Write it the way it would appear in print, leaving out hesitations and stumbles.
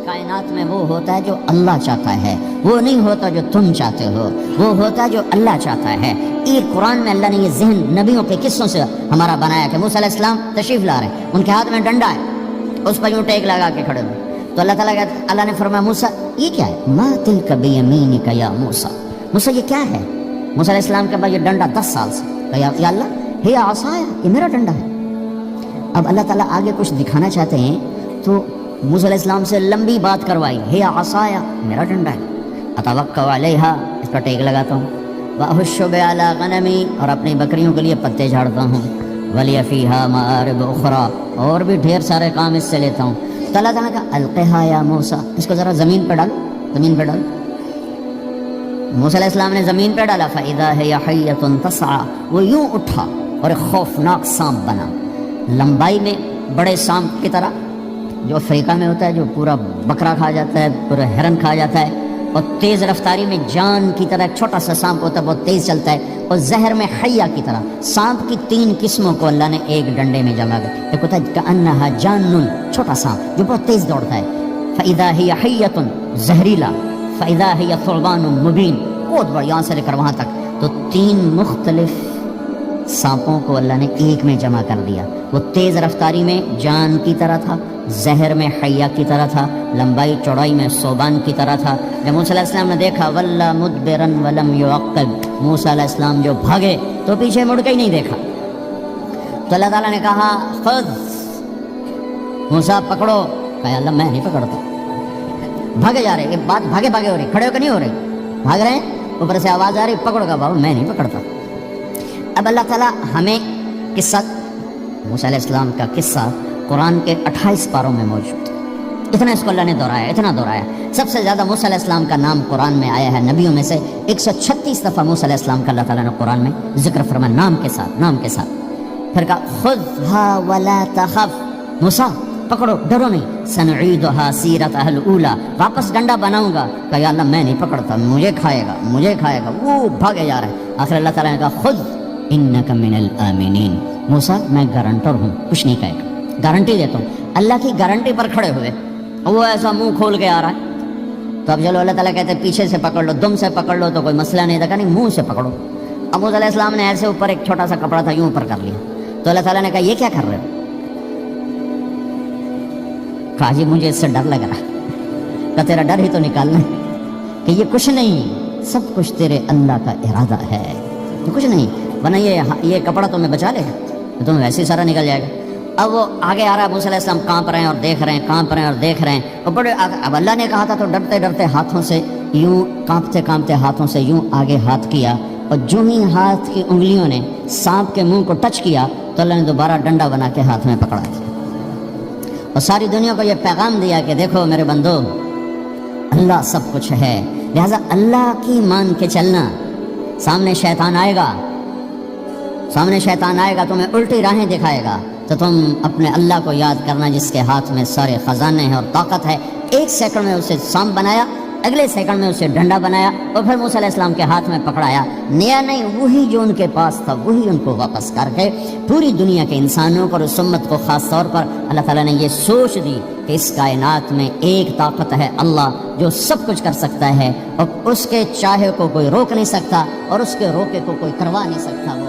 کائنات میں وہ ہوتا ہے جو اللہ چاہتا ہے، وہ نہیں ہوتا جو تم چاہتے ہو، وہ ہوتا ہے جو اللہ چاہتا ہے۔ ایک قرآن میں اللہ نے یہ ذہن نبیوں کے قصوں سے ہمارا بنایا کہ موسیٰ علیہ السلام تشریف لا رہے ہیں، ان کے ہاتھ میں ڈنڈا ہے، اس پر یوں ٹیک لگا کے کھڑے ہوئے، تو اللہ نے فرمایا موسیٰ یہ کیا ہے؟ ما تلک بیمینک یا موسیٰ، موسیٰ یہ کیا ہے؟ موسیٰ علیہ السلام کے بعد یہ ڈنڈا 10 سال سے، کہا یا اللہ یہ عصا ہے، یہ میرا ڈنڈا ہے۔ اب اللہ تعالیٰ آگے کچھ دکھانا چاہتے ہیں تو موسیٰ علیہ السلام سے لمبی بات کروائی، ہے عصایا، میرا ڈنڈا ہے، اتوکل علیہا، اس پر ٹیک لگاتا ہوں، واحش علی غنمی، اور اپنی بکریوں کے لیے پتے جھاڑتا ہوں، ولی فیہا مآرب اخری، اور بھی ڈھیر سارے کام اس سے لیتا ہوں۔ تو اللہ تعالیٰ نے کہا القھا یا موسیٰ، اس کو ذرا زمین پہ ڈال، زمین پہ ڈال۔ موسیٰ علیہ السلام نے زمین پہ ڈالا، فإذا هی حیۃ تسعی، وہ یوں اٹھا اور ایک خوفناک سانپ بنا، لمبائی میں بڑے سانپ کی طرح جو افریقہ میں ہوتا ہے، جو پورا بکرا کھا جاتا ہے، پورا ہرن کھا جاتا ہے، اور تیز رفتاری میں جان کی طرح ایک چھوٹا سا سانپ ہوتا ہے، بہت تیز چلتا ہے، اور زہر میں حیہ کی طرح۔ سانپ کی 3 قسموں کو اللہ نے ایک ڈنڈے میں جمع کر، ایک ہوتا ہے کأنہا جان، چھوٹا سانپ جو بہت تیز دوڑتا ہے، فإذا ہی حیۃ، زہریلا، فإذا ہی ثعبان مبین، بہت بڑا، یہاں سے لے کر وہاں تک۔ تو 3 مختلف سانپوں کو اللہ نے ایک میں جمع کر دیا، وہ تیز رفتاری میں جان کی طرح تھا، زہر میں حیہ کی طرح تھا، لمبائی چوڑائی میں ثعبان کی طرح تھا۔ جب موسیٰ علیہ السلام نے دیکھا وَلَّا مُدْبِرًا وَلَمْ يُعَقِّبْ، موسیٰ علیہ السلام جو بھاگے تو پیچھے مڑ کے ہی نہیں دیکھا، تو اللہ تعالیٰ نے کہا خذ موسیٰ، پکڑو، کہا اللہ میں نہیں پکڑتا، بھاگے جا رہے، یہ بات بھاگے بھاگے ہو رہی، کھڑے ہو کے نہیں ہو رہی، بھاگ رہے ہیں، اوپر سے آواز آ رہی پکڑو، کا بابا میں نہیں پکڑتا۔ اب اللہ تعالیٰ ہمیں قصہ موسیٰ علیہ السلام کا قصہ قرآن کے 28 پاروں میں موجود ہے، اتنا اس کو اللہ نے دہرایا، اتنا دہرایا۔ سب سے زیادہ موسیٰ علیہ السلام کا نام قرآن میں آیا ہے نبیوں میں سے 136 دفعہ موسیٰ علیہ السلام کا اللہ تعالیٰ نے قرآن میں ذکر فرمایا، نام کے ساتھ، نام کے ساتھ۔ پھر کہا خذھا ولا تخف، موسیٰ پکڑو، ڈرو نہیں، سنعیدھا سیرتھا الاولی، واپس ڈنڈا بناؤں گا، کہا یا اللہ میں نہیں پکڑتا، مجھے کھائے گا، مجھے کھائے گا، وہ بھاگے جا رہا ہے۔ آخر اللہ تعالیٰ نے کہا خذ انک من الآمنین، موسیٰ میں گارنٹر ہوں، کچھ نہیں کہے گا، گارنٹی دیتا ہوں۔ اللہ کی گارنٹی پر کھڑے ہوئے، وہ ایسا منہ کھول کے آ رہا ہے، تو اب چلو اللہ تعالیٰ کہتے ہیں پیچھے سے پکڑ لو، دم سے پکڑ لو تو کوئی مسئلہ نہیں تھا، کہ نہیں منہ سے پکڑو۔ اب موسیٰ علیہ السلام نے ایسے اوپر ایک چھوٹا سا کپڑا تھا یوں اوپر کر لیا، تو اللہ تعالیٰ نے کہا یہ کیا کر رہے ہو؟ کہا جی مجھے اس سے ڈر لگ رہا ہے، کہ تیرا ڈر ہی تو نکالنا ہے، کہ یہ کچھ نہیں، سب کچھ تیرے اللہ کا ارادہ ہے، تو کچھ نہیں، ورنہ یہ کپڑا تمہیں بچا لے گا، تمہیں ویسے ہی سارا نکل جائے گا۔ اب وہ آگے آ رہا ہے، موسیٰ علیہ السلام کانپ رہے ہیں اور دیکھ رہے ہیں، کانپ رہے ہیں اور دیکھ رہے ہیں، اور بڑے اب اللہ نے کہا تھا تو ڈرتے ڈرتے ہاتھوں سے یوں، کانپتے کانپتے ہاتھوں سے یوں آگے ہاتھ کیا، اور جو ہی ہاتھ کی انگلیوں نے سانپ کے منہ کو ٹچ کیا تو اللہ نے دوبارہ ڈنڈا بنا کے ہاتھ میں پکڑا تھا، اور ساری دنیا کو یہ پیغام دیا کہ دیکھو میرے بندو، اللہ سب کچھ ہے، لہٰذا اللہ کی مان کے چلنا۔ سامنے شیطان آئے گا، سامنے شیطان آئے گا، تمہیں الٹی راہیں دکھائے گا، تو تم اپنے اللہ کو یاد کرنا جس کے ہاتھ میں سارے خزانے ہیں اور طاقت ہے۔ 1 سیکنڈ میں اسے سانپ بنایا، اگلے سیکنڈ میں اسے ڈنڈا بنایا، اور پھر موسیٰ علیہ السلام کے ہاتھ میں پکڑایا، نیا نہیں، وہی جو ان کے پاس تھا وہی ان کو واپس کر کے پوری دنیا کے انسانوں کو اور اس امت کو خاص طور پر اللہ تعالیٰ نے یہ سوچ دی کہ اس کائنات میں ایک طاقت ہے، اللہ، جو سب کچھ کر سکتا ہے، اور اس کے چاہے کو کوئی روک نہیں سکتا اور اس کے روکے کو کوئی کروا نہیں سکتا۔